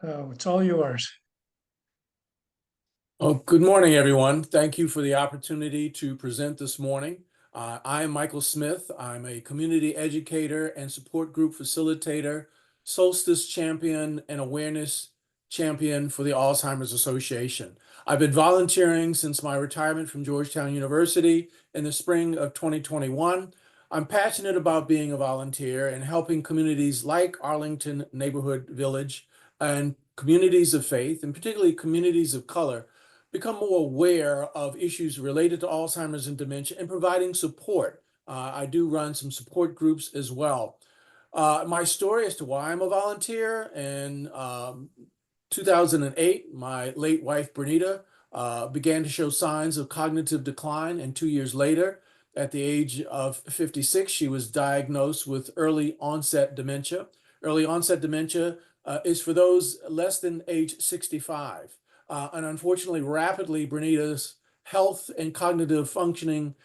It's all yours. Oh, good morning, everyone. Thank you for the opportunity to present this morning. I am Michael Smith. I'm a community educator and support group facilitator, solstice champion, and awareness champion for the Alzheimer's Association. I've been volunteering since my retirement from Georgetown University in the spring of 2021. I'm passionate about being a volunteer and helping communities like Arlington Neighborhood Village and communities of faith, and particularly communities of color, become more aware of issues related to Alzheimer's and dementia and providing support. I do run some support groups as well. My story as to why I'm a volunteer: in 2008, my late wife, Bernita, began to show signs of cognitive decline, and 2 years later, at the age of 56, she was diagnosed with early onset dementia. Early onset dementia is for those less than age 65. And unfortunately, rapidly, Bernita's health and cognitive functioning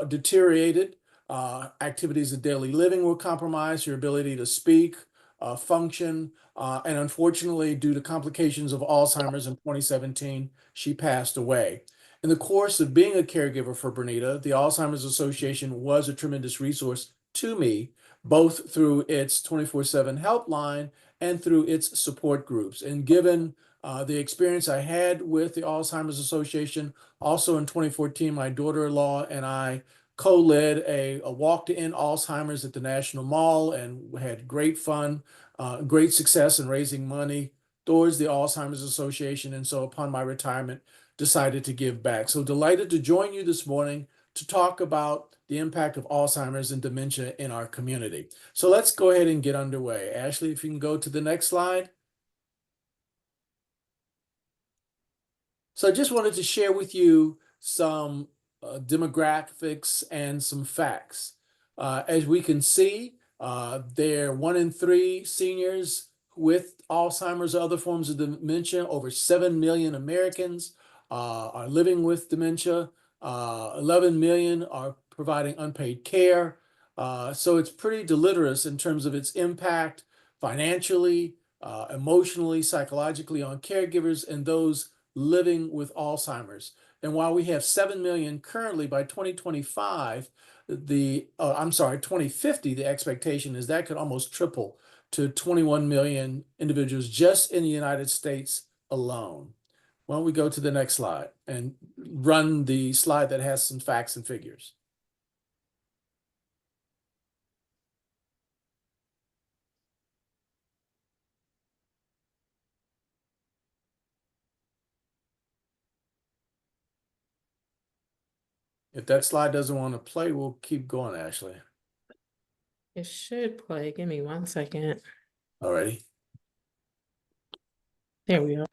deteriorated. Activities of daily living were compromised, her ability to speak, function, and unfortunately, due to complications of Alzheimer's in 2017, she passed away. In the course of being a caregiver for Bernita, the Alzheimer's Association was a tremendous resource to me, both through its 24/7 helpline and through its support groups. And given the experience I had with the Alzheimer's Association, also in 2014, my daughter-in-law and I co-led a walk to end Alzheimer's at the National Mall, and we had great fun, great success in raising money towards the Alzheimer's Association. And so upon my retirement, decided to give back. So delighted to join you this morning to talk about the impact of Alzheimer's and dementia in our community. So let's go ahead and get underway. Ashley, if you can go to the next slide. So I just wanted to share with you some demographics and some facts. As we can see, there are 1 in 3 seniors with Alzheimer's or other forms of dementia. Over 7 million Americans are living with dementia. 11 million are providing unpaid care. So it's pretty deleterious in terms of its impact financially, emotionally, psychologically on caregivers and those living with Alzheimer's. And while we have 7 million currently, by 2025, 2050, the expectation is that could almost triple to 21 million individuals just in the United States alone. Why don't we go to the next slide and run the slide that has some facts and figures. If that slide doesn't want to play, we'll keep going, Ashley. It should play. Give me 1 second. Alrighty. There we go.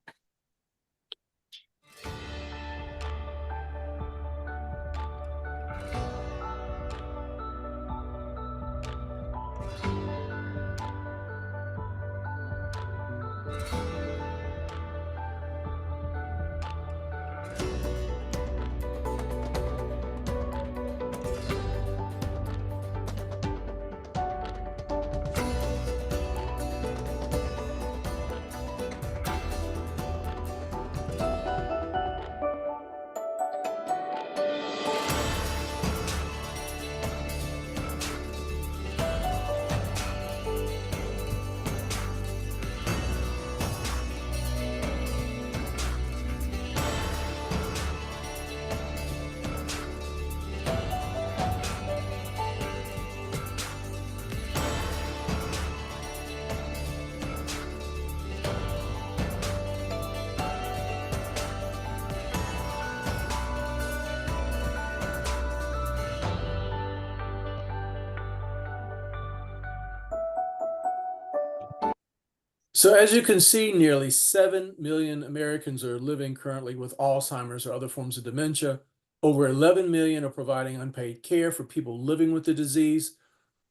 So as you can see, nearly 7 million Americans are living currently with Alzheimer's or other forms of dementia. Over 11 million are providing unpaid care for people living with the disease.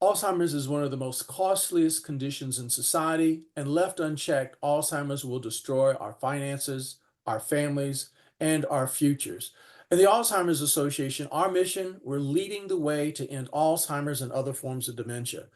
Alzheimer's is one of the most costliest conditions in society, and left unchecked, Alzheimer's will destroy our finances, our families, and our futures. And the Alzheimer's Association, our mission, we're leading the way to end Alzheimer's and other forms of dementia.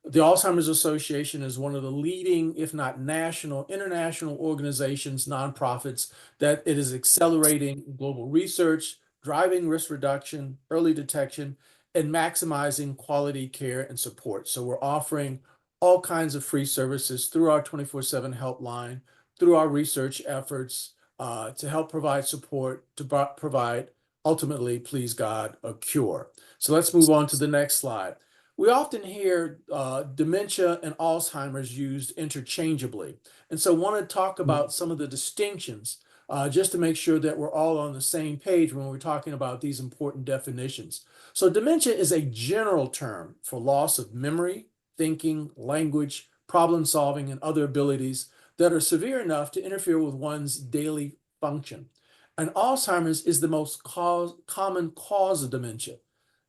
The Alzheimer's Association is one of the leading, if not national, international organizations, nonprofits, that it is accelerating global research, driving risk reduction, early detection, and maximizing quality care and support. So we're offering all kinds of free services through our 24/7 helpline, through our research efforts, to help provide support, to provide, ultimately, please God, a cure. So let's move on to the next slide. We often hear dementia and Alzheimer's used interchangeably. And so I want to talk about some of the distinctions, just to make sure that we're all on the same page when we're talking about these important definitions. So dementia is a general term for loss of memory, thinking, language, problem solving, and other abilities that are severe enough to interfere with one's daily function. And Alzheimer's is the most common cause of dementia.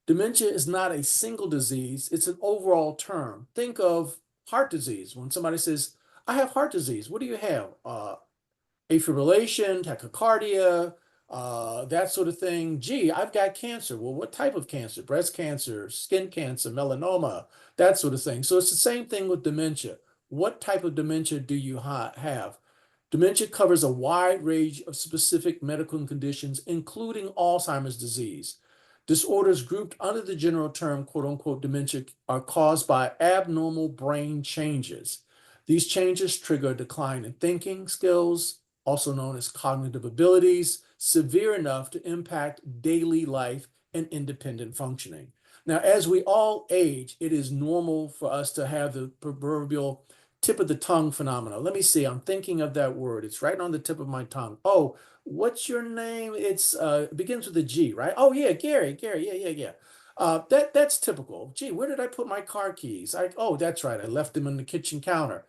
Dementia is not a single disease, it's an overall term. Think of heart disease. When somebody says, I have heart disease, what do you have? Afibrillation, tachycardia, that sort of thing. Gee, I've got cancer. Well, what type of cancer? Breast cancer, skin cancer, melanoma, that sort of thing. So it's the same thing with dementia. What type of dementia do you have? Dementia covers a wide range of specific medical conditions, including Alzheimer's disease. Disorders grouped under the general term, quote unquote, dementia are caused by abnormal brain changes. These changes trigger a decline in thinking skills, also known as cognitive abilities, severe enough to impact daily life and independent functioning. Now, as we all age, it is normal for us to have the proverbial tip of the tongue phenomena. Let me see. I'm thinking of that word. It's right on the tip of my tongue. Oh, what's your name? It begins with a G, right? Oh yeah, Gary. Gary. Yeah, yeah, yeah. That's typical. Gee, where did I put my car keys? Oh, that's right. I left them on the kitchen counter.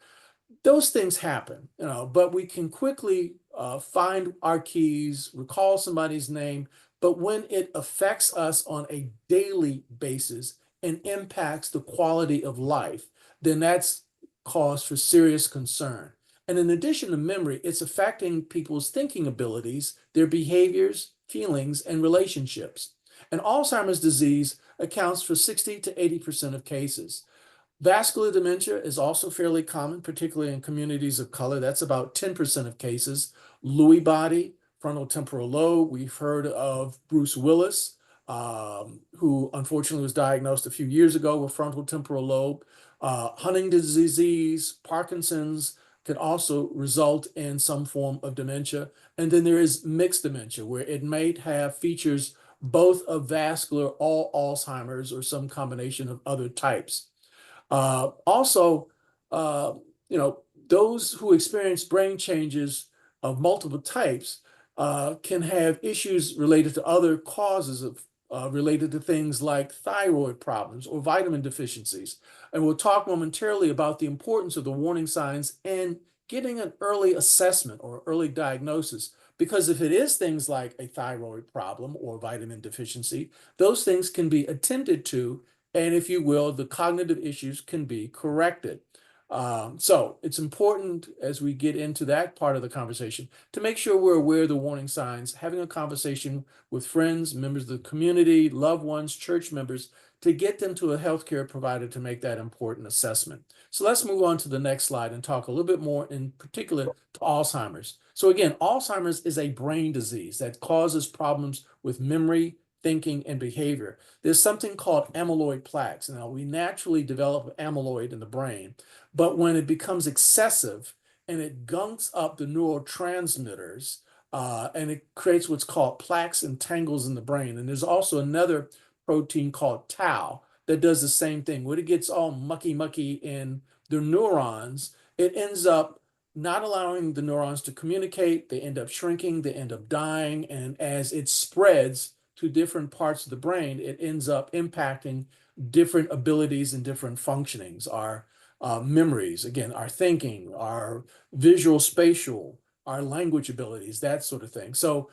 Those things happen, but we can quickly find our keys, recall somebody's name. But when it affects us on a daily basis and impacts the quality of life, then that's cause for serious concern. And in addition to memory, it's affecting people's thinking abilities, their behaviors, feelings, and relationships. And Alzheimer's disease accounts for 60 to 80% of cases. Vascular dementia is also fairly common, particularly in communities of color. That's about 10% of cases. Lewy body, frontal temporal lobe. We've heard of Bruce Willis, who unfortunately was diagnosed a few years ago with frontal temporal lobe. Huntington's disease, Parkinson's can also result in some form of dementia. And then there is mixed dementia, where it may have features both of vascular or Alzheimer's or some combination of other types. Also, uh, you know, those who experience brain changes of multiple types can have issues related to other causes of related to things like thyroid problems or vitamin deficiencies. And we'll talk momentarily about the importance of the warning signs and getting an early assessment or early diagnosis. Because if it is things like a thyroid problem or vitamin deficiency, those things can be attended to, and if you will, the cognitive issues can be corrected. So it's important as we get into that part of the conversation to make sure we're aware of the warning signs, having a conversation with friends, members of the community, loved ones, church members, to get them to a healthcare provider to make that important assessment. So let's move on to the next slide and talk a little bit more in particular to Alzheimer's. So again, Alzheimer's is a brain disease that causes problems with memory, thinking, and behavior. There's something called amyloid plaques. Now, we naturally develop amyloid in the brain, but when it becomes excessive and it gunks up the neurotransmitters, and it creates what's called plaques and tangles in the brain. And there's also another protein called tau that does the same thing. When it gets all mucky in the neurons, it ends up not allowing the neurons to communicate. They end up shrinking, they end up dying. And as it spreads to different parts of the brain, it ends up impacting different abilities and different functionings. Our memories, again, our thinking, our visual, spatial, our language abilities, that sort of thing. So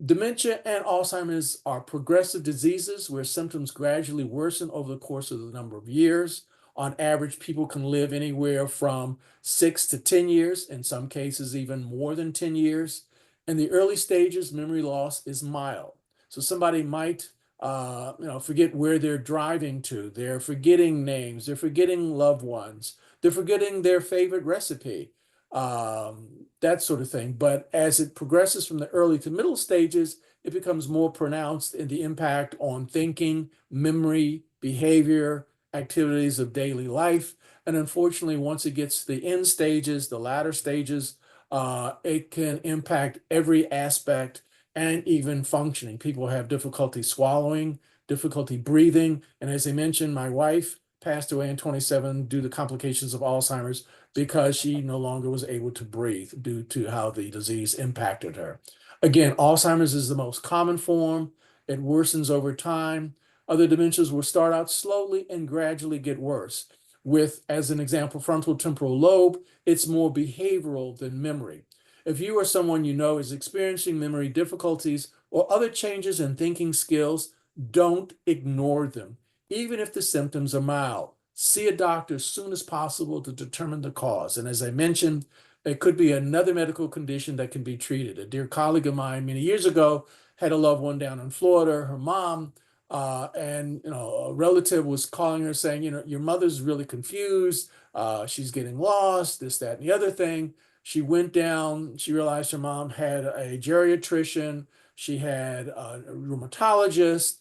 dementia and Alzheimer's are progressive diseases where symptoms gradually worsen over the course of the number of years. On average, people can live anywhere from 6 to 10 years, in some cases, even more than 10 years. In the early stages, memory loss is mild. So somebody might forget where they're driving to. They're forgetting names. They're forgetting loved ones. They're forgetting their favorite recipe, that sort of thing. But as it progresses from the early to middle stages, it becomes more pronounced in the impact on thinking, memory, behavior, activities of daily life. And unfortunately, once it gets to the end stages, the latter stages, it can impact every aspect and even functioning. People have difficulty swallowing, difficulty breathing. And as I mentioned, my wife passed away in 27 due to complications of Alzheimer's because she no longer was able to breathe due to how the disease impacted her. Again, Alzheimer's is the most common form. It worsens over time. Other dementias will start out slowly and gradually get worse. With, as an example, frontal temporal lobe, it's more behavioral than memory. If you or someone you know is experiencing memory difficulties or other changes in thinking skills, don't ignore them, even if the symptoms are mild. See a doctor as soon as possible to determine the cause. And as I mentioned, it could be another medical condition that can be treated. A dear colleague of mine many years ago had a loved one down in Florida, her mom, and a relative was calling her saying, your mother's really confused. She's getting lost, this, that, and the other thing. She went down, she realized her mom had a geriatrician, she had a rheumatologist,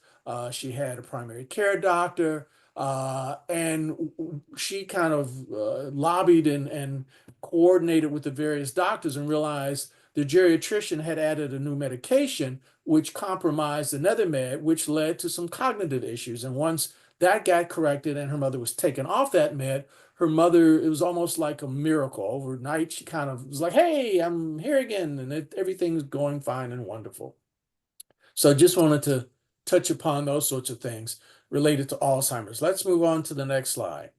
she had a primary care doctor, and she kind of lobbied and coordinated with the various doctors and realized the geriatrician had added a new medication, which compromised another med, which led to some cognitive issues. And once that got corrected and her mother was taken off that med, her mother, it was almost like a miracle. Overnight, she kind of was like, hey, I'm here again, and everything's going fine and wonderful. So I just wanted to touch upon those sorts of things related to Alzheimer's. Let's move on to the next slide.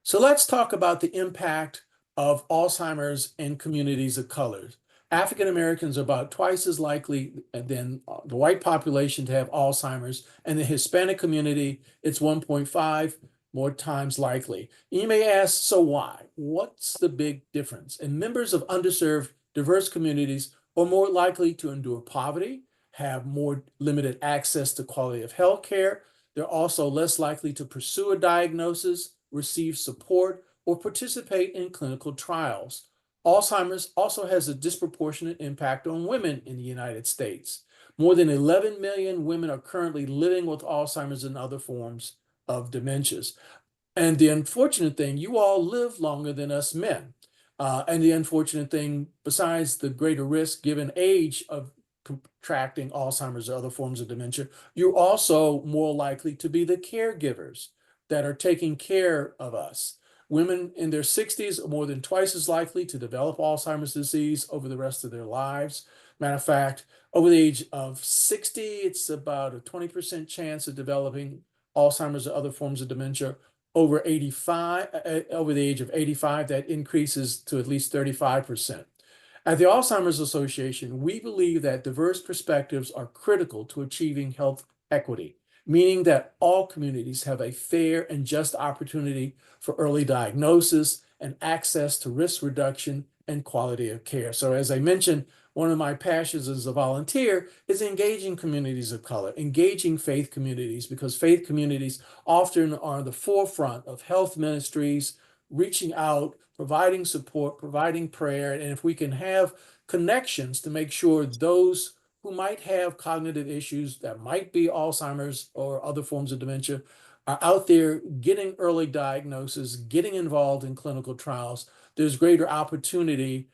So let's talk about the impact of Alzheimer's in communities of colors. African Americans are about twice as likely than the white population to have Alzheimer's, and the Hispanic community, it's 1.5 more times likely. You may ask, so why? What's the big difference? And members of underserved, diverse communities are more likely to endure poverty, have more limited access to quality of health care. They're also less likely to pursue a diagnosis, receive support, or participate in clinical trials. Alzheimer's also has a disproportionate impact on women in the United States. More than 11 million women are currently living with Alzheimer's and other forms of dementias. And the unfortunate thing, you all live longer than us men. And the unfortunate thing, besides the greater risk given age of contracting Alzheimer's or other forms of dementia, you're also more likely to be the caregivers that are taking care of us. Women in their 60s are more than twice as likely to develop Alzheimer's disease over the rest of their lives. Matter of fact, over the age of 60, it's about a 20% chance of developing Alzheimer's or other forms of dementia. Over 85, over the age of 85, that increases to at least 35%. At the Alzheimer's Association, we believe that diverse perspectives are critical to achieving health equity, meaning that all communities have a fair and just opportunity for early diagnosis and access to risk reduction and quality of care. So as I mentioned, one of my passions as a volunteer is engaging communities of color, engaging faith communities, because faith communities often are the forefront of health ministries, reaching out, providing support, providing prayer. And if we can have connections to make sure those who might have cognitive issues that might be Alzheimer's or other forms of dementia are out there getting early diagnosis, getting involved in clinical trials, there's greater opportunity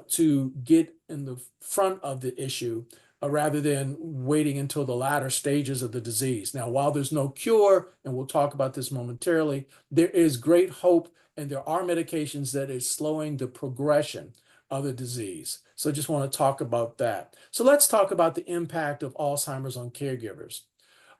to get in the front of the issue rather than waiting until the latter stages of the disease. Now, while there's no cure, and we'll talk about this momentarily, there is great hope and there are medications that is slowing the progression of the disease. So I just want to talk about that. So let's talk about the impact of Alzheimer's on caregivers.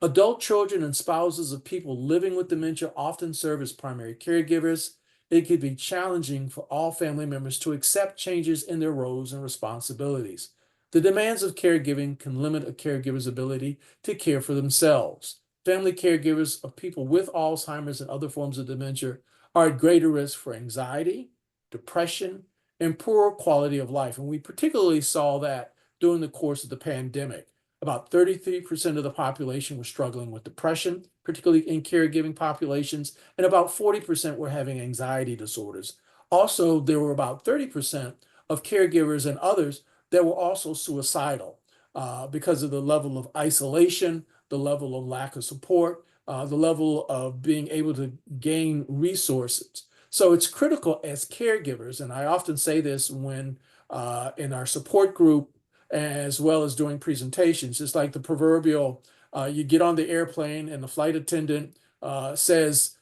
Adult children and spouses of people living with dementia often serve as primary caregivers. It can be challenging for all family members to accept changes in their roles and responsibilities. The demands of caregiving can limit a caregiver's ability to care for themselves. Family caregivers of people with Alzheimer's and other forms of dementia are at greater risk for anxiety, depression, and poorer quality of life. And we particularly saw that during the course of the pandemic. About 33% of the population were struggling with depression, particularly in caregiving populations, and about 40% were having anxiety disorders. Also, there were about 30% of caregivers and others that were also suicidal because of the level of isolation, the level of lack of support, the level of being able to gain resources. So it's critical as caregivers, and I often say this when in our support group as well as doing presentations. It's like the proverbial you get on the airplane and the flight attendant says,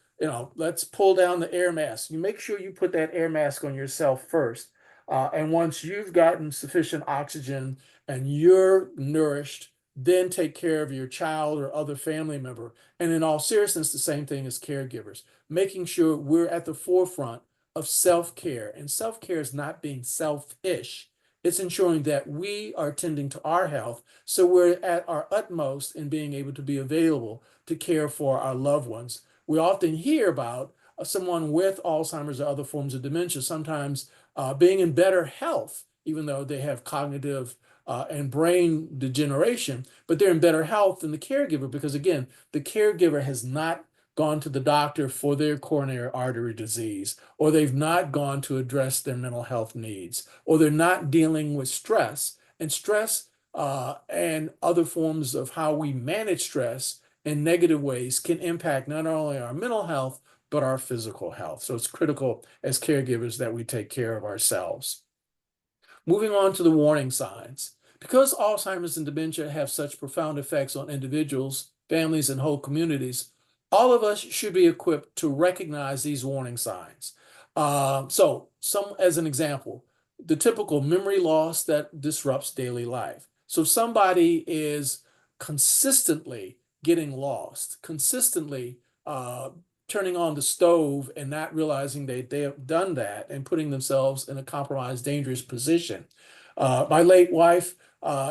let's pull down the air mask. You make sure you put that air mask on yourself first. And once you've gotten sufficient oxygen and you're nourished, then take care of your child or other family member. And in all seriousness, the same thing as caregivers, making sure we're at the forefront of self-care. And self-care is not being selfish. It's ensuring that we are tending to our health so we're at our utmost in being able to be available to care for our loved ones. We often hear about someone with Alzheimer's or other forms of dementia sometimes being in better health, even though they have cognitive and brain degeneration, but they're in better health than the caregiver because, again, the caregiver has not gone to the doctor for their coronary artery disease, or they've not gone to address their mental health needs, or they're not dealing with stress. And stress and other forms of how we manage stress in negative ways can impact not only our mental health, but our physical health. So it's critical as caregivers that we take care of ourselves. Moving on to the warning signs. Because Alzheimer's and dementia have such profound effects on individuals, families, and whole communities, all of us should be equipped to recognize these warning signs. As an example, the typical memory loss that disrupts daily life. So, somebody is consistently getting lost, consistently turning on the stove and not realizing they have done that and putting themselves in a compromised, dangerous position. My late wife,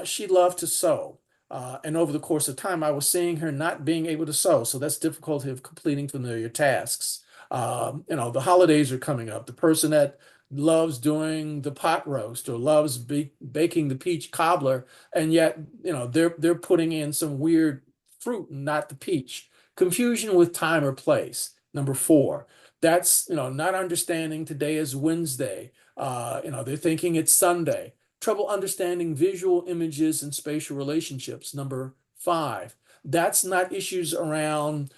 she loved to sew. And over the course of time, I was seeing her not being able to sew. So that's difficulty of completing familiar tasks. The holidays are coming up. The person that loves doing the pot roast or loves baking the peach cobbler, and yet, they're putting in some weird fruit and not the peach. Confusion with time or place. Number four, that's, not understanding today is Wednesday. They're thinking it's Sunday. Trouble understanding visual images and spatial relationships. Number five, that's not issues around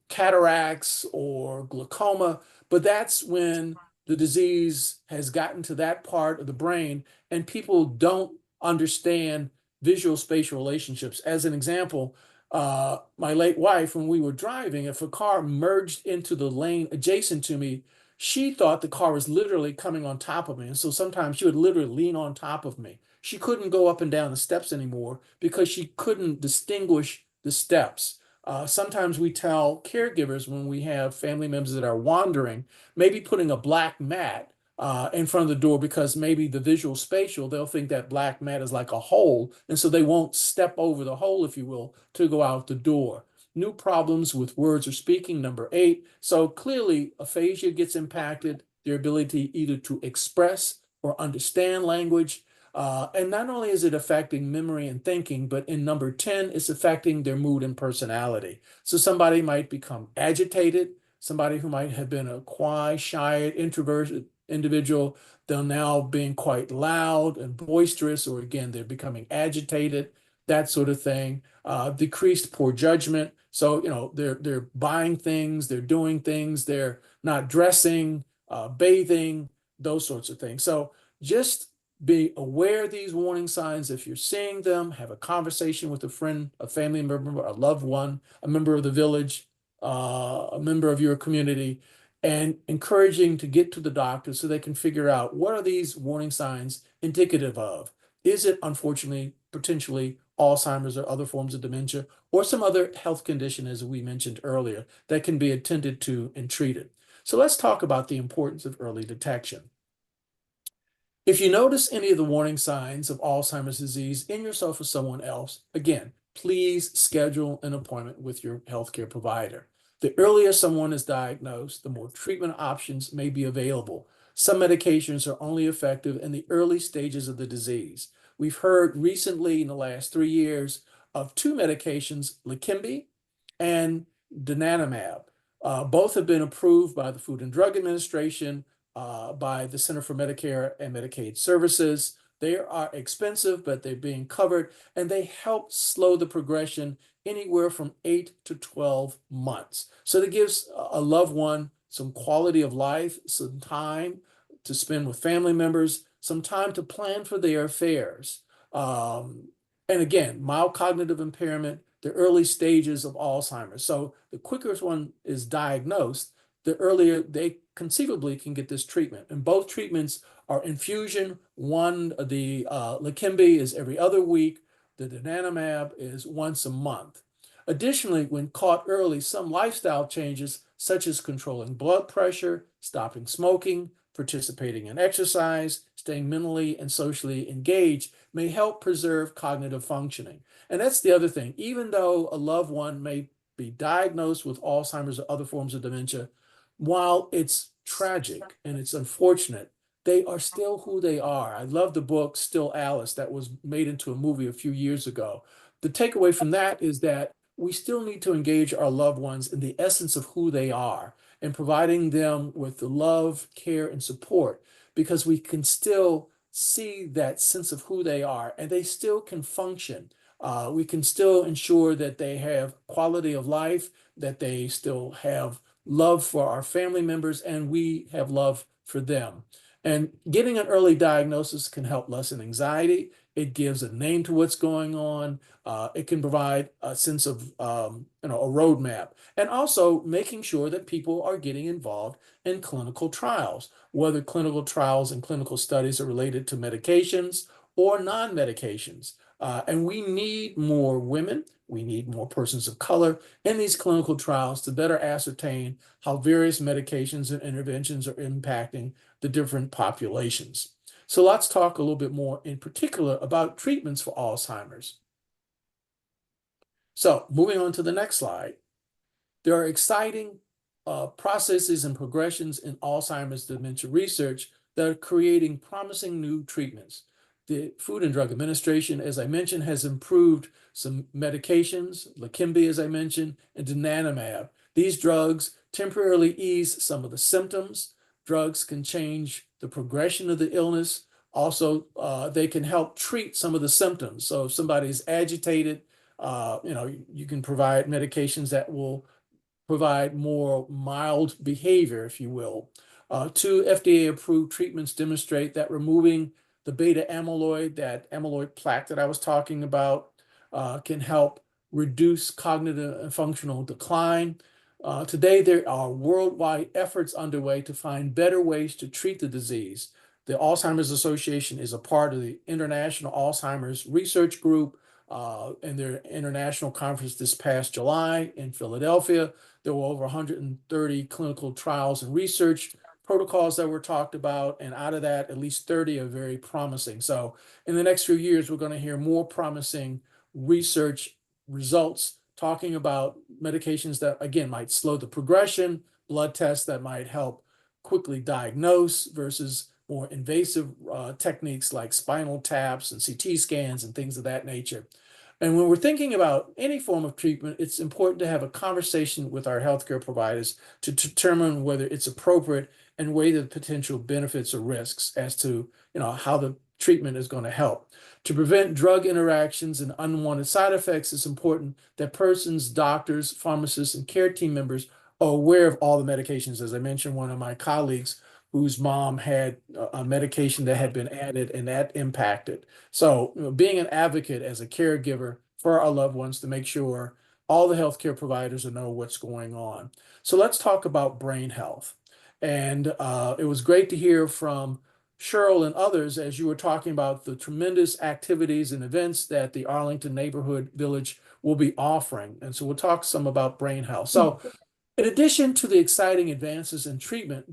cataracts or glaucoma, but that's when the disease has gotten to that part of the brain and people don't understand visual spatial relationships. As an example, my late wife, when we were driving, if a car merged into the lane adjacent to me, she thought the car was literally coming on top of me. And so sometimes she would literally lean on top of me. She couldn't go up and down the steps anymore because she couldn't distinguish the steps. Sometimes we tell caregivers when we have family members that are wandering, maybe putting a black mat in front of the door because maybe the visual spatial, they'll think that black mat is like a hole. And so they won't step over the hole, if you will, to go out the door. New problems with words or speaking, number eight. So clearly, aphasia gets impacted, their ability either to express or understand language. And not only is it affecting memory and thinking, but in number 10, it's affecting their mood and personality. So somebody might become agitated, somebody who might have been a quiet, shy, introverted individual, they're now being quite loud and boisterous, or again, they're becoming agitated, that sort of thing. Decreased poor judgment. So, they're buying things, they're doing things, they're not dressing, bathing, those sorts of things. So just be aware of these warning signs. If you're seeing them, have a conversation with a friend, a family member, a loved one, a member of the village, a member of your community, and encouraging to get to the doctor so they can figure out what are these warning signs indicative of. Is it, unfortunately, potentially Alzheimer's or other forms of dementia, or some other health condition, as we mentioned earlier, that can be attended to and treated? So let's talk about the importance of early detection. If you notice any of the warning signs of Alzheimer's disease in yourself or someone else, again, please schedule an appointment with your healthcare provider. The earlier someone is diagnosed, the more treatment options may be available. Some medications are only effective in the early stages of the disease. We've heard recently in the last 3 years of two medications, Leqembi and donanemab. Both have been approved by the Food and Drug Administration, by the Center for Medicare and Medicaid Services. They are expensive, but they're being covered, and they help slow the progression anywhere from 8 to 12 months. So that gives a loved one some quality of life, some time to spend with family members, some time to plan for their affairs. Um, and again, mild cognitive impairment, the early stages of Alzheimer's. So the quicker one is diagnosed, the earlier they conceivably can get this treatment. And both treatments are infusion. One, the Leqembi is every other week. The donanemab is once a month. Additionally, when caught early, some lifestyle changes, such as controlling blood pressure, stopping smoking, participating in exercise, staying mentally and socially engaged, may help preserve cognitive functioning. And that's the other thing. Even though a loved one may be diagnosed with Alzheimer's or other forms of dementia, while it's tragic and it's unfortunate, they are still who they are. I love the book Still Alice that was made into a movie a few years ago. The takeaway from that is that we still need to engage our loved ones in the essence of who they are and providing them with the love, care, and support, because we can still see that sense of who they are and they still can function. We can still ensure that they have quality of life, that they still have love for our family members, and we have love for them. And getting an early diagnosis can help lessen anxiety. It gives a name to what's going on. It can provide a sense of, a roadmap, and also making sure that people are getting involved in clinical trials, whether clinical trials and clinical studies are related to medications or non-medications. And we need more women, we need more persons of color in these clinical trials to better ascertain how various medications and interventions are impacting the different populations. So let's talk a little bit more in particular about treatments for Alzheimer's. So moving on to the next slide. There are exciting processes and progressions in Alzheimer's dementia research that are creating promising new treatments. The Food and Drug Administration, as I mentioned, has improved some medications, Leqembi, as I mentioned, and donanemab. These drugs temporarily ease some of the symptoms. Drugs can change the progression of the illness. Also, they can help treat some of the symptoms. So if somebody's agitated, you can provide medications that will provide more mild behavior, if you will. Two FDA-approved treatments demonstrate that removing the beta amyloid, that amyloid plaque that I was talking about, can help reduce cognitive and functional decline. Today, there are worldwide efforts underway to find better ways to treat the disease. The Alzheimer's Association is a part of the International Alzheimer's Research Group, in their international conference this past July in Philadelphia. There were over 130 clinical trials and research protocols that were talked about, and out of that, at least 30 are very promising. So in the next few years, we're going to hear more promising research results talking about medications that, again, might slow the progression, blood tests that might help quickly diagnose versus more invasive techniques like spinal taps and CT scans and things of that nature. And when we're thinking about any form of treatment, it's important to have a conversation with our healthcare providers to determine whether it's appropriate and weigh the potential benefits or risks as to, how the treatment is going to help. To prevent drug interactions and unwanted side effects, it's important that persons, doctors, pharmacists, and care team members are aware of all the medications. As I mentioned, one of my colleagues whose mom had a medication that had been added and that impacted. So, being an advocate as a caregiver for our loved ones to make sure all the healthcare providers know what's going on. So let's talk about brain health. And it was great to hear from Cheryl and others as you were talking about the tremendous activities and events that the Arlington Neighborhood Village will be offering. And so we'll talk some about brain health. So in addition to the exciting advances in treatment,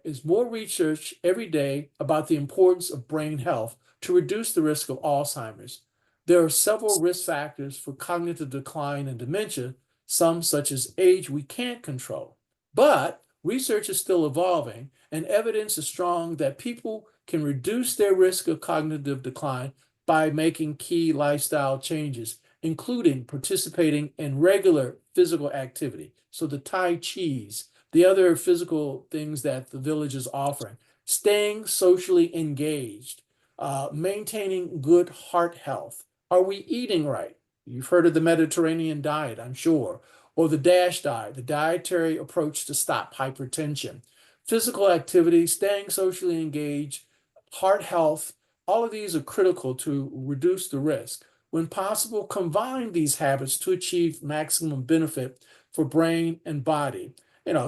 is more research every day about the importance of brain health to reduce the risk of Alzheimer's. There are several risk factors for cognitive decline and dementia, some such as age we can't control. But research is still evolving, and evidence is strong that people can reduce their risk of cognitive decline by making key lifestyle changes, including participating in regular physical activity. So the Tai Chi's, the other physical things that the village is offering, staying socially engaged, maintaining good heart health. Are we eating right? You've heard of the Mediterranean diet, I'm sure, or the DASH diet, the dietary approach to stop hypertension. Physical activity, staying socially engaged, heart health, all of these are critical to reduce the risk. When possible, combine these habits to achieve maximum benefit for brain and body.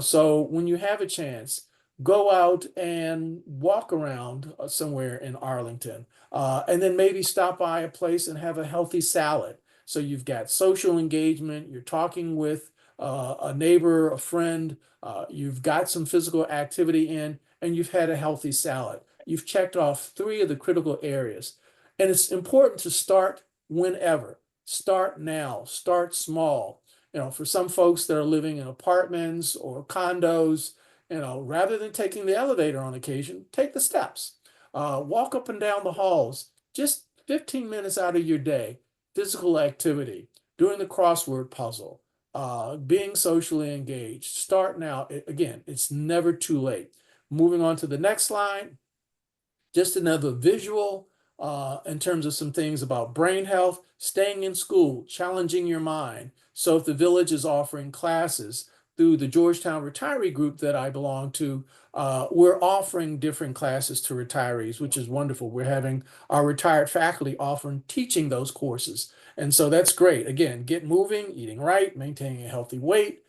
So when you have a chance, go out and walk around somewhere in Arlington, and then maybe stop by a place and have a healthy salad. So you've got social engagement, you're talking with a neighbor, a friend, you've got some physical activity in, and you've had a healthy salad. You've checked off three of the critical areas. And it's important to start whenever. Start now, start small. For some folks that are living in apartments or condos, rather than taking the elevator on occasion, take the steps. Walk up and down the halls, just 15 minutes out of your day, physical activity, doing the crossword puzzle, being socially engaged. Start now. Again, it's never too late. Moving on to the next slide, just another visual in terms of some things about brain health, staying in school, challenging your mind. So if the village is offering classes through the Georgetown retiree group that I belong to, we're offering different classes to retirees, which is wonderful. We're having our retired faculty offering teaching those courses. And so that's great. Again, get moving, eating right, maintaining a healthy weight.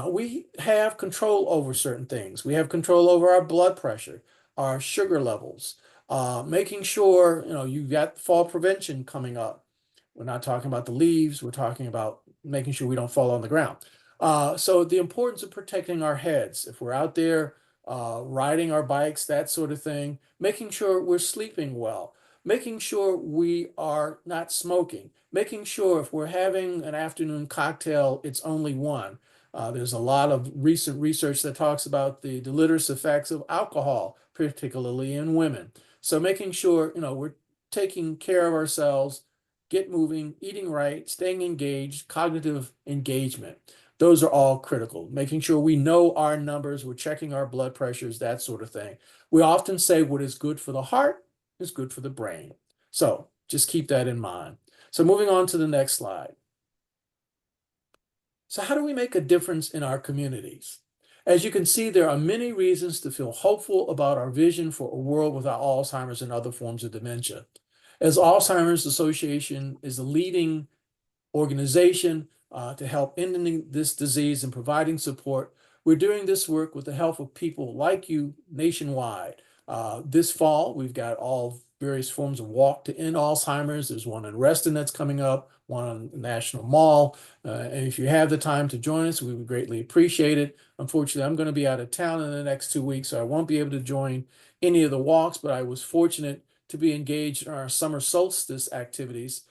We have control over certain things. We have control over our blood pressure, our sugar levels, making sure you've got fall prevention coming up. We're not talking about the leaves, we're talking about making sure we don't fall on the ground. So the importance of protecting our heads, if we're out there riding our bikes, that sort of thing, making sure we're sleeping well, making sure we are not smoking, making sure if we're having an afternoon cocktail, it's only one. There's a lot of recent research that talks about the deleterious effects of alcohol, particularly in women. So making sure, we're taking care of ourselves, get moving, eating right, staying engaged, cognitive engagement. Those are all critical. Making sure we know our numbers, we're checking our blood pressures, that sort of thing. We often say what is good for the heart is good for the brain. So just keep that in mind. So moving on to the next slide. So how do we make a difference in our communities? As you can see, there are many reasons to feel hopeful about our vision for a world without Alzheimer's and other forms of dementia. As Alzheimer's Association is the leading organization to help ending this disease and providing support, we're doing this work with the help of people like you nationwide. This fall, we've got all various forms of walk to end Alzheimer's. There's one in Reston that's coming up, one on National Mall. And if you have the time to join us, we would greatly appreciate it. Unfortunately, I'm going to be out of town in the next 2 weeks, so I won't be able to join any of the walks, but I was fortunate to be engaged in our summer solstice activities.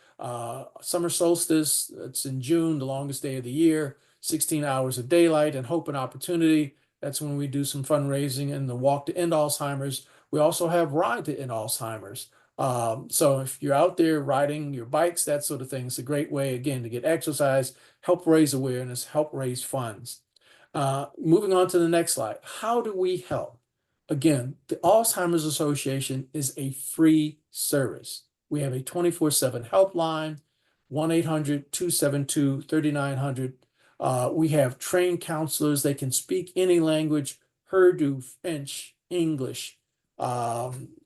Summer solstice, it's in June, the longest day of the year, 16 hours of daylight and hope and opportunity. That's when we do some fundraising and the walk to end Alzheimer's. We also have ride to end Alzheimer's. So if you're out there riding your bikes, that sort of thing, it's a great way, again, to get exercise, help raise awareness, help raise funds. Moving on to the next slide. How do we help? Again, the Alzheimer's Association is a free service. We have a 24/7 helpline, 1-800-272-3900. We have trained counselors. They can speak any language, Urdu, French, English,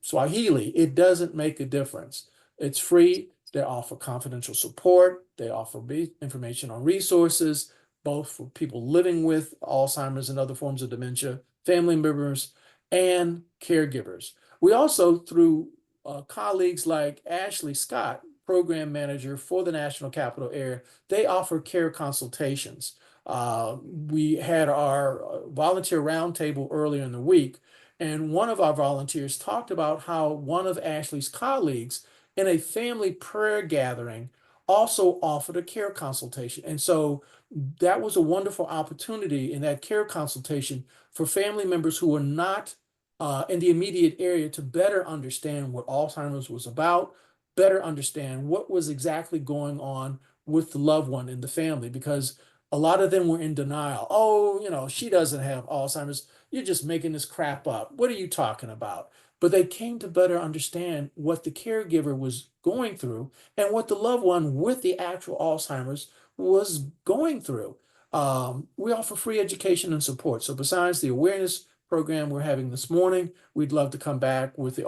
Swahili. It doesn't make a difference. It's free. They offer confidential support. They offer information on resources, both for people living with Alzheimer's and other forms of dementia, family members, and caregivers. We also, through colleagues like Ashley Scott, program manager for the National Capital Area, they offer care consultations. We had our volunteer roundtable earlier in the week, and one of our volunteers talked about how one of Ashley's colleagues in a family prayer gathering also offered a care consultation. And so that was a wonderful opportunity in that care consultation for family members who were not in the immediate area to better understand what Alzheimer's was about, better understand what was exactly going on with the loved one in the family, because a lot of them were in denial. Oh, she doesn't have Alzheimer's. You're just making this crap up. What are you talking about? But they came to better understand what the caregiver was going through and what the loved one with the actual Alzheimer's was going through. We offer free education and support. So besides the awareness program we're having this morning, we'd love to come back with the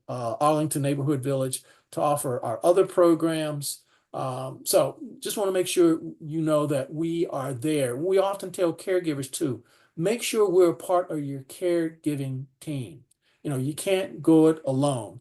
Arlington Neighborhood Village to offer our other programs. So just want to make sure you know that we are there. We often tell caregivers too, make sure we're a part of your caregiving team. You can't go it alone.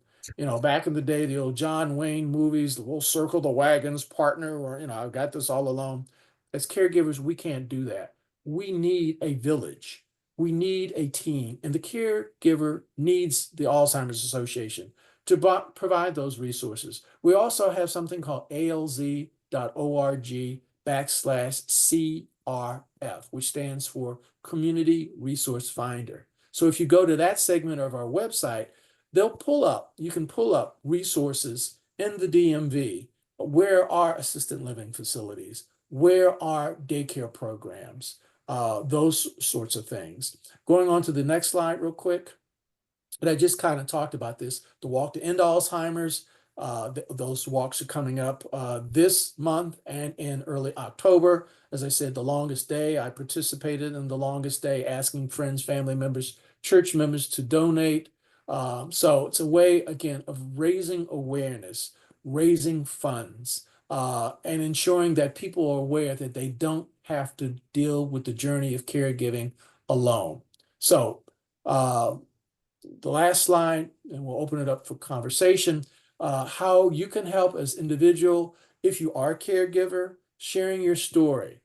Back in the day, the old John Wayne movies, the we'll circle the wagons partner, or, I've got this all alone. As caregivers, we can't do that. We need a village. We need a team, and the caregiver needs the Alzheimer's Association to provide those resources. We also have something called alz.org/CRF, which stands for Community Resource Finder. So if you go to that segment of our website, you can pull up resources in the DMV. Where are assisted living facilities? Where are daycare programs? Those sorts of things. Going on to the next slide real quick. And I just kind of talked about this, the Walk to End Alzheimer's. Those walks are coming up this month and in early October. As I said, the longest day, I participated in the longest day, asking friends, family members, church members to donate. So it's a way, again, of raising awareness, raising funds, and ensuring that people are aware that they don't have to deal with the journey of caregiving alone. So, the last slide, and we'll open it up for conversation. How you can help as individual, if you are a caregiver, sharing your story.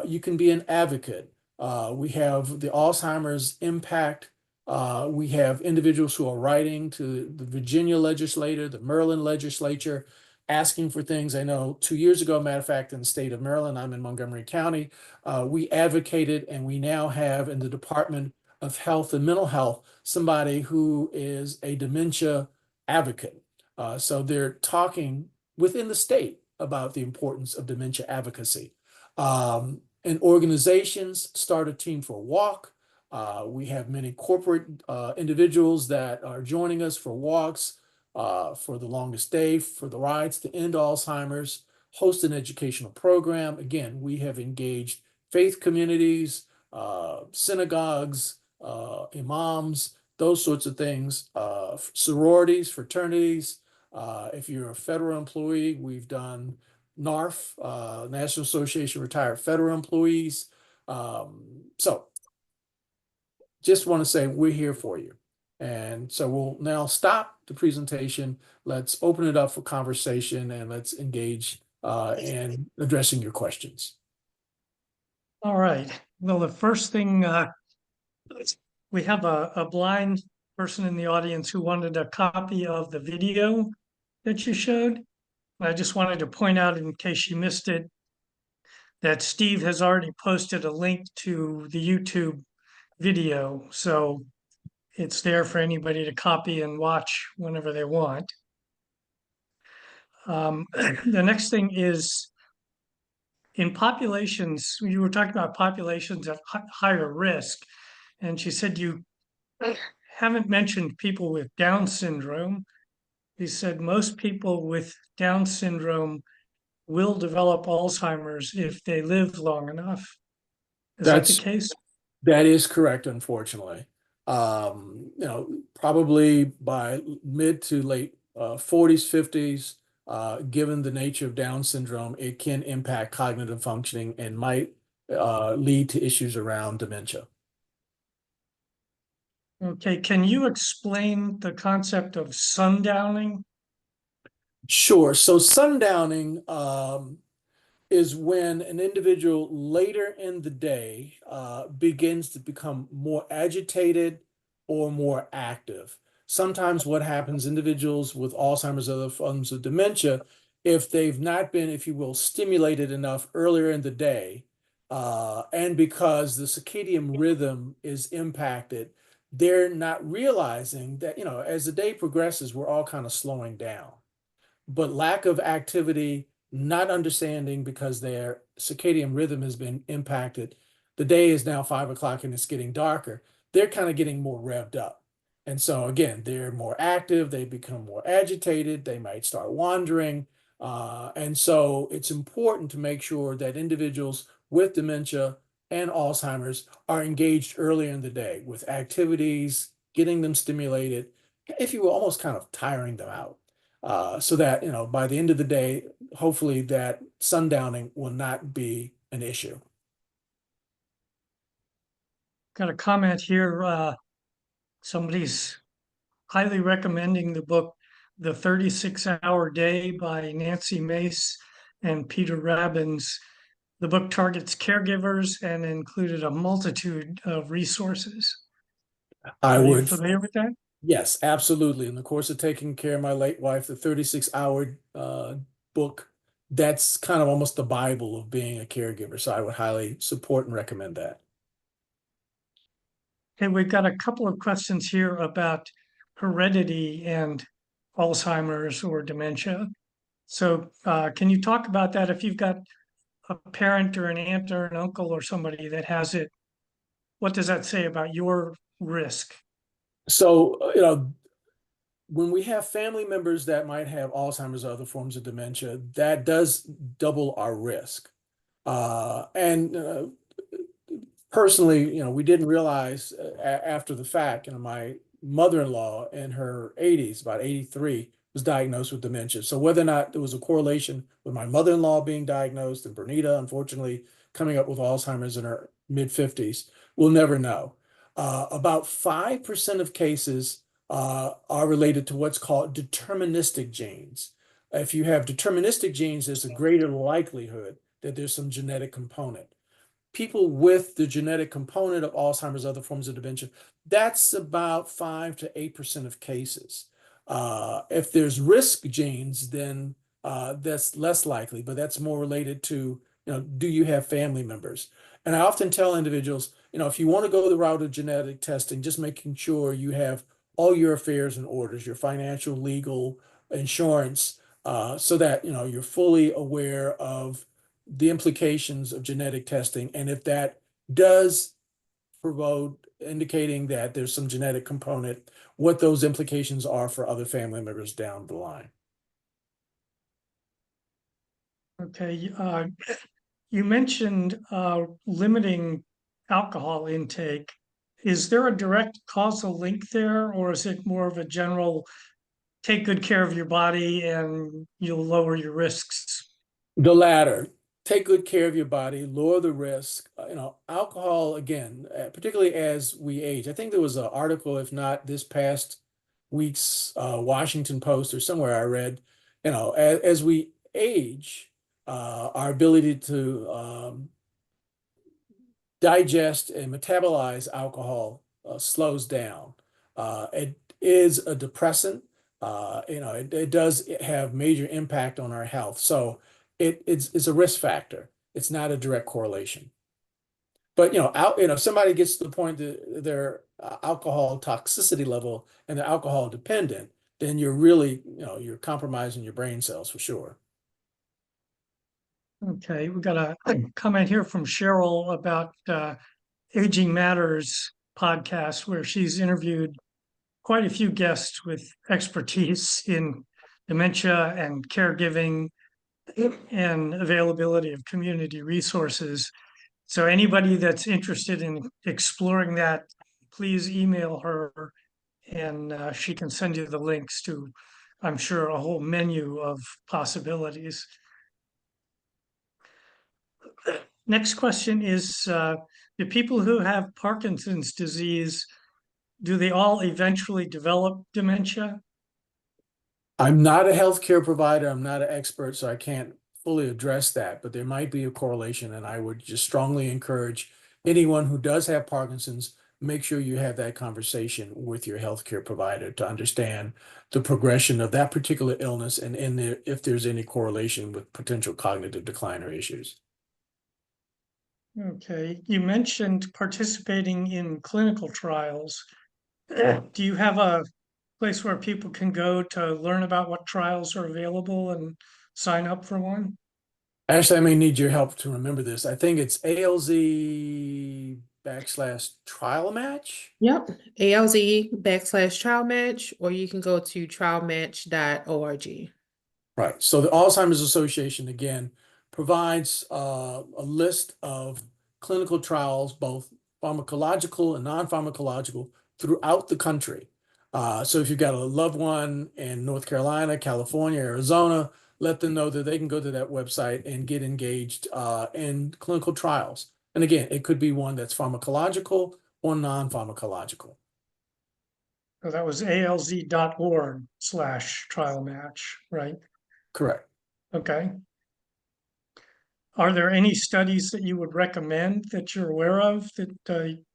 You can be an advocate. We have the Alzheimer's Impact. We have individuals who are writing to the Virginia legislature, the Maryland legislature, asking for things. I know 2 years ago, matter of fact, in the state of Maryland, I'm in Montgomery County, we advocated, and we now have in the Department of Health and Mental Health somebody who is a dementia advocate. So they're talking within the state about the importance of dementia advocacy. And organizations start a team for a walk. We have many corporate individuals that are joining us for walks, for the longest day, for the rides to end Alzheimer's, host an educational program. Again, we have engaged faith communities, synagogues, imams, those sorts of things, sororities, fraternities. If you're a federal employee, we've done NARF, National Association of Retired Federal Employees. So just want to say we're here for you. And so we'll now stop the presentation. Let's open it up for conversation, and let's engage in addressing your questions. All right. Well, the first thing, we have a blind person in the audience who wanted a copy of the video that you showed. I just wanted to point out, in case you missed it, that Steve has already posted a link to the YouTube video. So it's there for anybody to copy and watch whenever they want. The next thing is, in populations, you were talking about populations at higher risk, and she said you haven't mentioned people with Down syndrome. You said most people with Down syndrome will develop Alzheimer's if they live long enough. Is that the case? That is correct, unfortunately. Probably by mid to late 40s, 50s, given the nature of Down syndrome, it can impact cognitive functioning and might lead to issues around dementia. Okay, can you explain the concept of sundowning? Sure. So sundowning is when an individual later in the day begins to become more agitated or more active. Sometimes what happens, individuals with Alzheimer's or other forms of dementia, if they've not been, if you will, stimulated enough earlier in the day, and because the circadian rhythm is impacted, they're not realizing that, as the day progresses, we're all kind of slowing down. but lack of activity, not understanding because their circadian rhythm has been impacted. The day is now 5 o'clock and it's getting darker. They're kind of getting more revved up. And so again, they're more active, they become more agitated, they might start wandering. And so it's important to make sure that individuals with dementia and Alzheimer's are engaged earlier in the day with activities, getting them stimulated, if you will, almost kind of tiring them out. So that, by the end of the day, hopefully that sundowning will not be an issue. Got a comment here. Somebody's highly recommending the book, The 36-Hour Day by Nancy Mace and Peter Rabbins. The book targets caregivers and included a multitude of resources. I Are you would, familiar with that? yes, absolutely. In the course of taking care of my late wife, the 36-hour book, that's kind of almost the Bible of being a caregiver. So I would highly support and recommend that. Okay, we've got a couple of questions here about heredity and Alzheimer's or dementia. So, can you talk about that? If you've got a parent or an aunt or an uncle or somebody that has it, what does that say about your risk? So, when we have family members that might have Alzheimer's or other forms of dementia, that does double our risk. And personally, we didn't realize after the fact, my mother-in-law in her 80s, about 83, was diagnosed with dementia. So whether or not there was a correlation with my mother-in-law being diagnosed and Bernita, unfortunately, coming up with Alzheimer's in her mid-50s, we'll never know. About 5% of cases are related to what's called deterministic genes. If you have deterministic genes, there's a greater likelihood that there's some genetic component. People with the genetic component of Alzheimer's, other forms of dementia, that's about 5 to 8% of cases. If there's risk genes, then that's less likely, but that's more related to, do you have family members? And I often tell individuals, if you want to go the route of genetic testing, just making sure you have all your affairs in orders, your financial, legal, insurance, so that, you're fully aware of the implications of genetic testing. And if that does promote indicating that there's some genetic component, what those implications are for other family members down the line. Okay, you mentioned limiting alcohol intake. Is there a direct causal link there, or is it more of a general take good care of your body and you'll lower your risks? The latter, take good care of your body, lower the risk. Alcohol, again, particularly as we age. I think there was an article, if not this past week's Washington Post or somewhere I read, as we age, our ability to digest and metabolize alcohol slows down. It is a depressant. It does have major impact on our health. So it's a risk factor. It's not a direct correlation. But if somebody gets to the point that their alcohol toxicity level and they're alcohol dependent, then you're really, you're compromising your brain cells for sure. Okay, we got a comment here from Cheryl about Aging Matters podcast, where she's interviewed quite a few guests with expertise in dementia and caregiving and availability of community resources. So anybody that's interested in exploring that, please email her and she can send you the links to, I'm sure, a whole menu of possibilities. Next question is, do people who have Parkinson's disease, do they all eventually develop dementia? I'm not a healthcare provider. I'm not an expert, so I can't fully address that, but there might be a correlation. And I would just strongly encourage anyone who does have Parkinson's, make sure you have that conversation with your healthcare provider to understand the progression of that particular illness and if there's any correlation with potential cognitive decline or issues. Okay, you mentioned participating in clinical trials. Do you have a place where people can go to learn about what trials are available and sign up for one? Actually, I may need your help to remember this. I think it's ALZ/trial match. Yep, ALZ/trial match, or you can go to trialmatch.org. Right. So the Alzheimer's Association, again, provides a list of clinical trials, both pharmacological and non-pharmacological, throughout the country. So if you've got a loved one in North Carolina, California, Arizona, let them know that they can go to that website and get engaged in clinical trials. And again, it could be one that's pharmacological or non-pharmacological. So that was alz.org/trial match, right? Correct. Okay. Are there any studies that you would recommend that you're aware of that you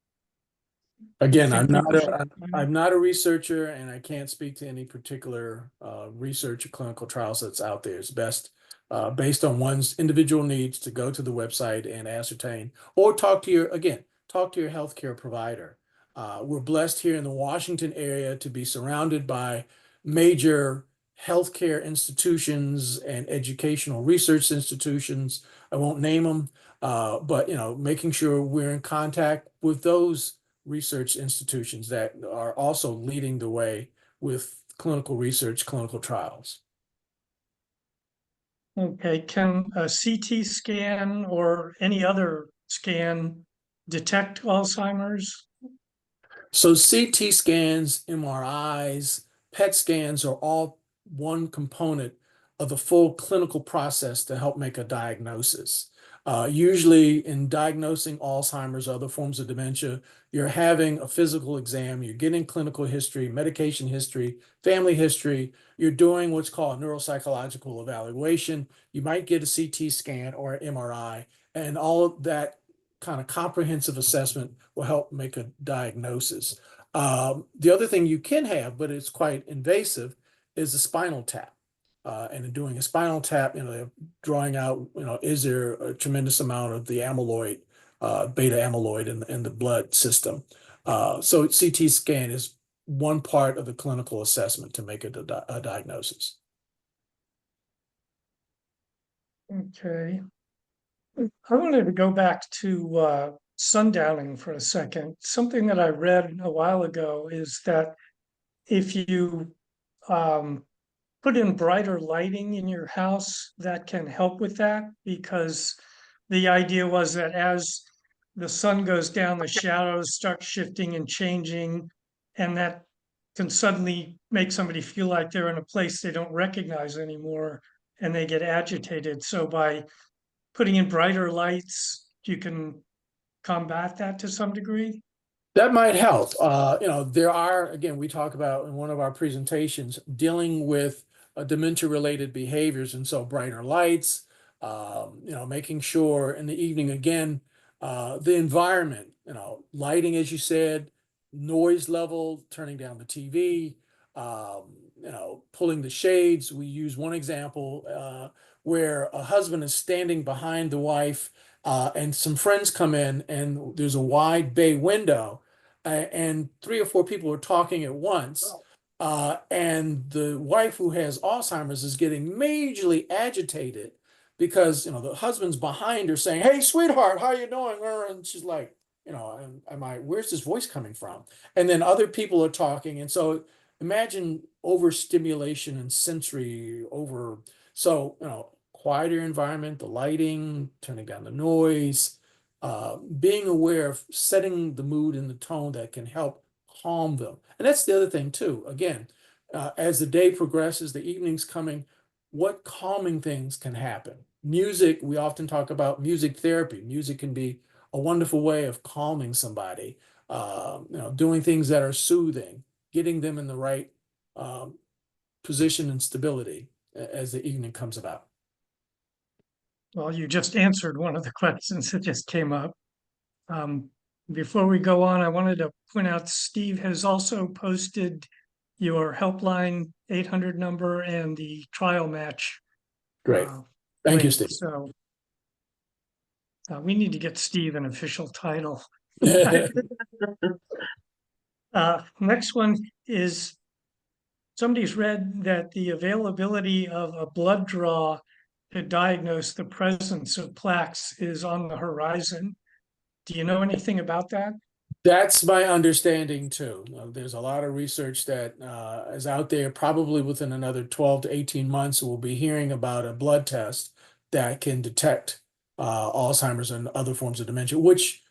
Again, think people should find? I'm not a researcher, and I can't speak to any particular research or clinical trials that's out there. It's best based on one's individual needs to go to the website and ascertain, or talk to your healthcare provider. We're blessed here in the Washington area to be surrounded by major healthcare institutions and educational research institutions. I won't name them, but making sure we're in contact with those research institutions that are also leading the way with clinical research, clinical trials. Okay, can a CT scan or any other scan detect Alzheimer's? So CT scans, MRIs, PET scans are all one component of the full clinical process to help make a diagnosis. Usually in diagnosing Alzheimer's, other forms of dementia, you're having a physical exam, you're getting clinical history, medication history, family history, you're doing what's called neuropsychological evaluation. You might get a CT scan or an MRI, and all of that kind of comprehensive assessment will help make a diagnosis. The other thing you can have, but it's quite invasive, is a spinal tap. And in doing a spinal tap, they're drawing out, is there a tremendous amount of the amyloid, beta amyloid in the blood system? So CT scan is one part of the clinical assessment to make a diagnosis. Okay. I wanted to go back to sundowning for a second. Something that I read a while ago is that if you um, put in brighter lighting in your house, that can help with that because the idea was that as the sun goes down, the shadows start shifting and changing, and that can suddenly make somebody feel like they're in a place they don't recognize anymore and they get agitated. So by putting in brighter lights, you can combat that to some degree. That might help. There are, again, we talk about in one of our presentations dealing with dementia-related behaviors, and so brighter lights, making sure in the evening, again, the environment, lighting, as you said, noise level, turning down the TV, pulling the shades. We use one example where a husband is standing behind the wife, and some friends come in, and there's a wide bay window, and 3 or 4 people are talking at once. And the wife, who has Alzheimer's, is getting majorly agitated because the husband's behind her saying, "Hey, sweetheart, how you doing?" And she's like, where's this voice coming from? And then other people are talking, and so imagine overstimulation and sensory over. So quieter environment, the lighting, turning down the noise, being aware of setting the mood and the tone that can help calm them. And that's the other thing too. Again, as the day progresses, the evening's coming, what calming things can happen? Music, we often talk about music therapy. Music can be a wonderful way of calming somebody, doing things that are soothing, getting them in the right position and stability as the evening comes about. Well, you just answered one of the questions that just came up. Um, Before we go on, I wanted to point out Steve has also posted your helpline 800 number and the trial match Great. uh, Thank you, link. Steve. So we need to get Steve an official title. Next one is somebody's read that the availability of a blood draw to diagnose the presence of plaques is on the horizon. Do you know anything about that? That's my understanding too. There's a lot of research that is out there. Probably within another 12 to 18 months, we'll be hearing about a blood test that can detect Alzheimer's and other forms of dementia, which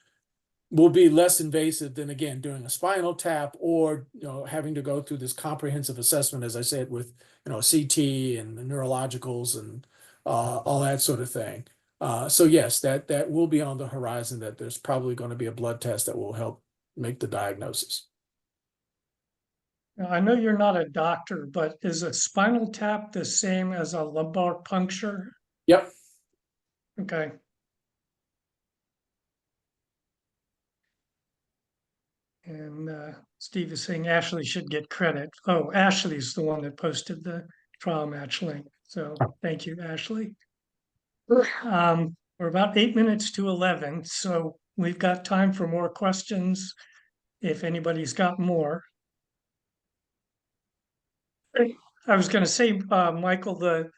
will be less invasive than, again, doing a spinal tap or having to go through this comprehensive assessment, as I said, with CT and the neurologicals and all that sort of thing. So yes, that will be on the horizon, that there's probably going to be a blood test that will help make the diagnosis. Now, I know you're not a doctor, but is a spinal tap the same as a lumbar puncture? Yep. Okay. And Steve is saying Ashley should get credit. Oh, Ashley's the one that posted the trial match link. So thank you, Ashley. We're about 8 minutes to 11, so we've got time for more questions if anybody's got more. I was going to say, Michael,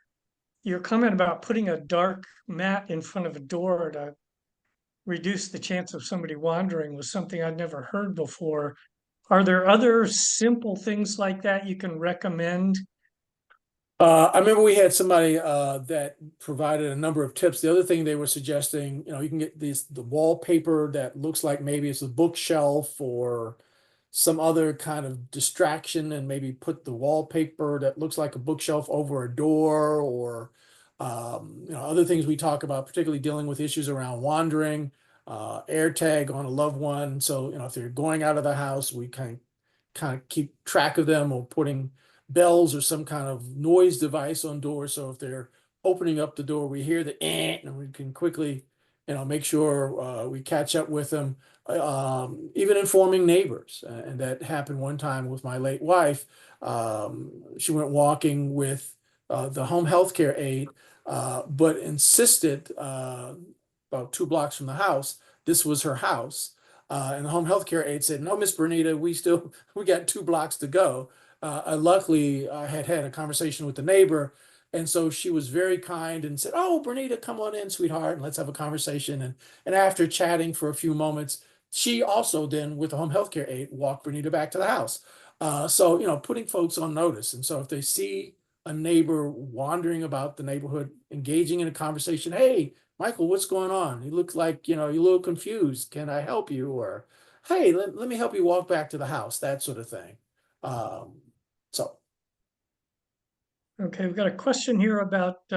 your comment about putting a dark mat in front of a door to reduce the chance of somebody wandering was something I'd never heard before. Are there other simple things like that you can recommend? I remember we had somebody that provided a number of tips. The other thing they were suggesting, you can get the wallpaper that looks like maybe it's a bookshelf or some other kind of distraction, and maybe put the wallpaper that looks like a bookshelf over a door, or other things we talk about, particularly dealing with issues around wandering, air tag on a loved one. So if they're going out of the house, we kind of keep track of them, or putting bells or some kind of noise device on doors. So if they're opening up the door, we hear the and we can quickly, make sure we catch up with them. Even informing neighbors. And that happened one time with my late wife. She went walking with the home health care aide, but insisted about 2 blocks from the house, this was her house. And the home health care aide said, "No, Miss Bernita, we got 2 blocks to go." Luckily, I had a conversation with the neighbor, and so she was very kind and said, "Oh, Bernita, come on in, sweetheart, and let's have a conversation." And after chatting for a few moments, she also then, with the home health care aide, walked Bernita back to the house. So putting folks on notice. And so if they see a neighbor wandering about the neighborhood, engaging in a conversation, "Hey, Michael, what's going on? You look like, you're a little confused. Can I help you?" Or, "Hey, let me help you walk back to the house," that sort of thing. So. Okay, we've got a question here about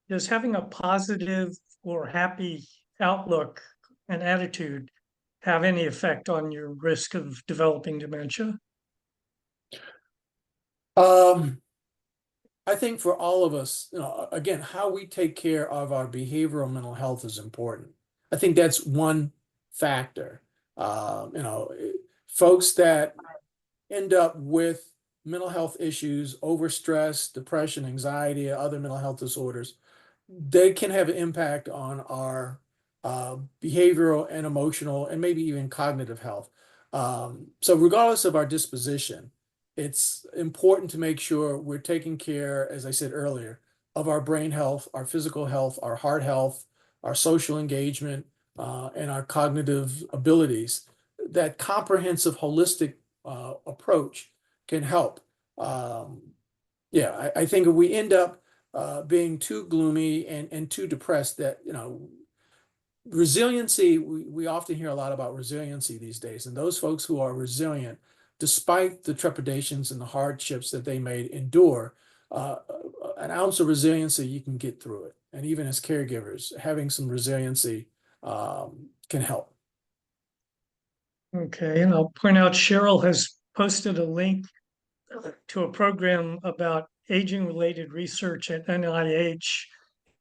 does having a positive or happy outlook and attitude have any effect on your risk of developing dementia? I think for all of us, again, how we take care of our behavioral mental health is important. I think that's one factor. Folks that end up with mental health issues, overstress, depression, anxiety, other mental health disorders, they can have an impact on our behavioral and emotional and maybe even cognitive health. So regardless of our disposition, it's important to make sure we're taking care, as I said earlier, of our brain health, our physical health, our heart health, our social engagement, and our cognitive abilities. That comprehensive, holistic approach can help. I think if we end up being too gloomy and too depressed, that resiliency, we often hear a lot about resiliency these days, and those folks who are resilient despite the trepidations and the hardships that they may endure, an ounce of resiliency, you can get through it. And even as caregivers, having some resiliency can help. Okay, and I'll point out Cheryl has posted a link to a program about aging-related research at NIH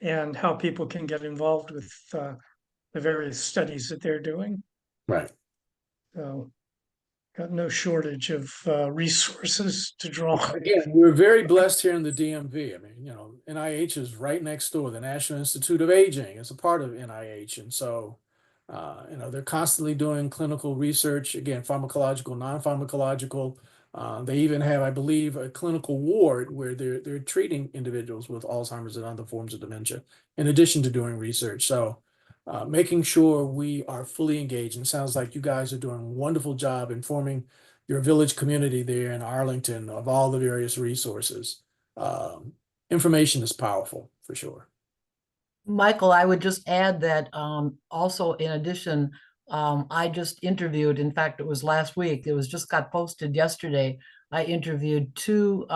and how people can get involved with the various studies that they're doing. Right. So, got no shortage of resources to draw. Again, we're very blessed here in the DMV. I mean, NIH is right next door. The National Institute of Aging is a part of NIH. And so, they're constantly doing clinical research, again, pharmacological, non-pharmacological, They even have, I believe, a clinical ward where they're treating individuals with Alzheimer's and other forms of dementia, in addition to doing research. So, making sure we are fully engaged. And it sounds like you guys are doing a wonderful job informing your village community there in Arlington of all the various resources. Information is powerful for sure. Michael, I would just add that also in addition, I just interviewed, in fact, it was last week, it was just got posted yesterday. I interviewed two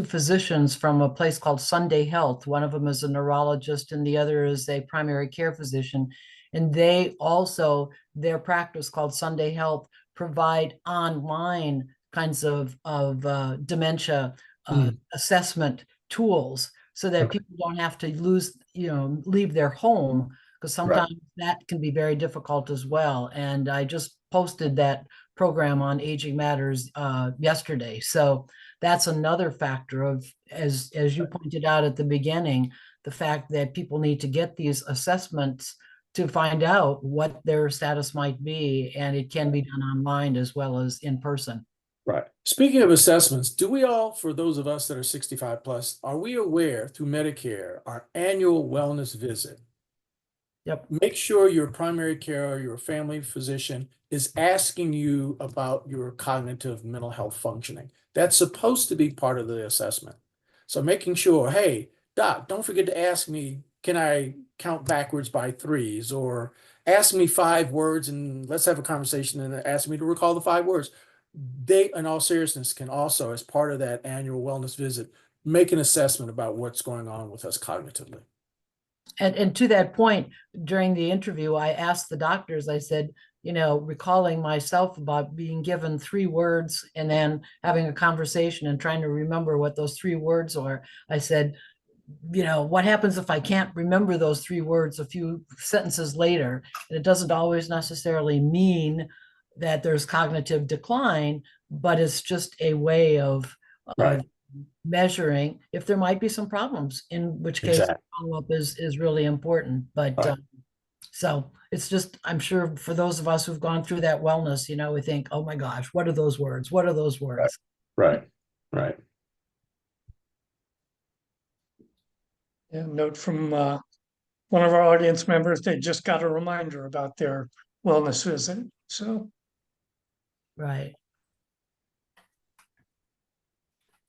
physicians from a place called Sunday Health. One of them is a neurologist and the other is a primary care physician. And they also, their practice called Sunday Health, provide online kinds of dementia assessment tools so that Okay. people don't have to leave their home, because sometimes that can be very difficult as well. And I just posted that program on Aging Matters yesterday. So that's another factor of, as you pointed out at the beginning, the fact that people need to get these assessments to find out what their status might be, and it can be done online as well as in person. Right. Speaking of assessments, do we all, for those of us that are 65 plus, are we aware through Medicare, our annual wellness visit? Yep. Make sure your primary care or your family physician is asking you about your cognitive mental health functioning. That's supposed to be part of the assessment. So making sure, hey, doc, don't forget to ask me, can I count backwards by threes? Or ask me 5 words and let's have a conversation and ask me to recall the 5 words. They, in all seriousness, can also, as part of that annual wellness visit, make an assessment about what's going on with us cognitively. And to that point, during the interview, I asked the doctors, I said, recalling myself about being given 3 words and then having a conversation and trying to remember what those 3 words are. I said, what happens if I can't remember those 3 words a few sentences later? And it doesn't always necessarily mean that there's cognitive decline, but it's just a way of measuring if there might be some problems, in which case Exactly. follow-up is really important. But Right. So it's just, I'm sure for those of us who've gone through that wellness, we think, oh my gosh, what are those words? What are those words? Right. Right. Yeah, note from one of our audience members, they just got a reminder about their wellness visit. So, Right.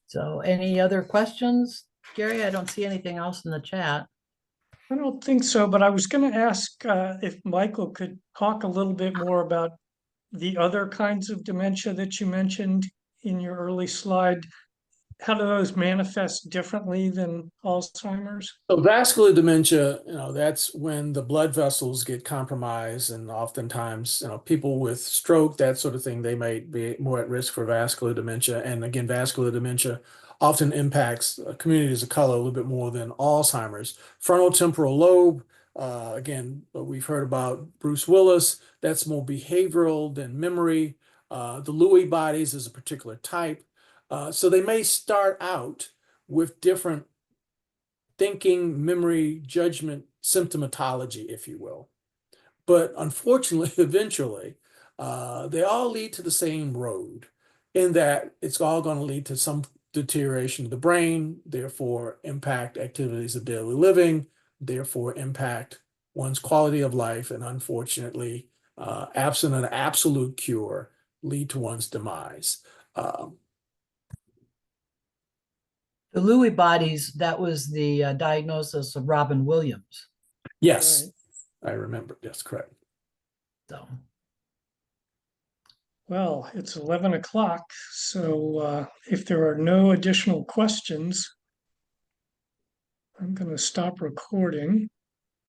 So any other questions, Gary? I don't see anything else in the chat. I don't think so, but I was going to ask if Michael could talk a little bit more about the other kinds of dementia that you mentioned in your early slide. How do those manifest differently than Alzheimer's? So vascular dementia, that's when the blood vessels get compromised, and oftentimes, people with stroke, that sort of thing, they might be more at risk for vascular dementia. And again, vascular dementia often impacts communities of color a little bit more than Alzheimer's. Frontal temporal lobe, again, we've heard about Bruce Willis. That's more behavioral than memory. The Lewy bodies is a particular type. So they may start out with different thinking, memory, judgment, symptomatology, if you will. But unfortunately, eventually, they all lead to the same road, in that it's all going to lead to some deterioration of the brain, therefore impact activities of daily living, therefore impact one's quality of life, and unfortunately, absent an absolute cure, lead to one's demise. The Lewy bodies, that was the diagnosis of Robin Williams. Yes, I remember. Yes, correct. So, Well, it's 11 o'clock, so if there are no additional questions, I'm going to stop recording.